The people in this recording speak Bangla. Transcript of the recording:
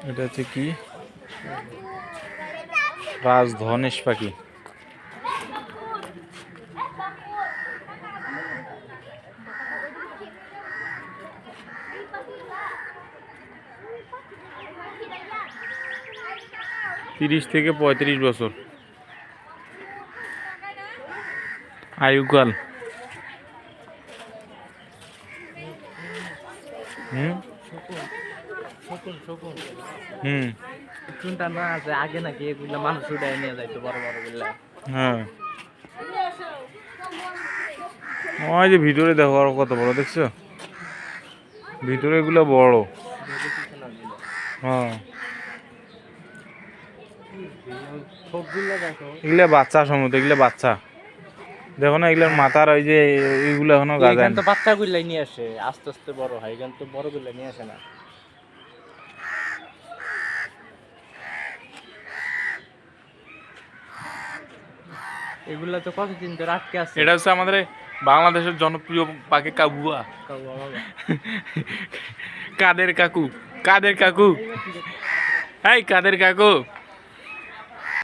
এটা হচ্ছে কি রাজধনেশ পাখি। তিরিশ থেকে 35 বছর আয়ুকাল। শুনটা না আছে আগে নাকি এগুলা মানুষ উঠায় নিয়ে যাইতো বড় বড় গুলা। হ্যাঁ ওই যে ভিতরে দেখো আর কত বড় দেখছো, ভিতরে এগুলো বড়। হ্যাঁ এগুলা বাচ্চা সম্ভবত, এগুলা বাচ্চা দেখো না, এগুলার মাথার ওই যে এইগুলো এখনো গাজায় তো বাচ্চা গুলাই নিয়ে আসে, আস্তে আস্তে বড় হয়, এখান তো বড় গুলা নিয়ে আসে না। এগুলা তো কতদিন ধরে আটকে আছে। এটা হচ্ছে আমাদের বাংলাদেশের জনপ্রিয় পাখি কাগুয়া। কাদের কাকু, কাদের কাকু, এই কাদের কাকু।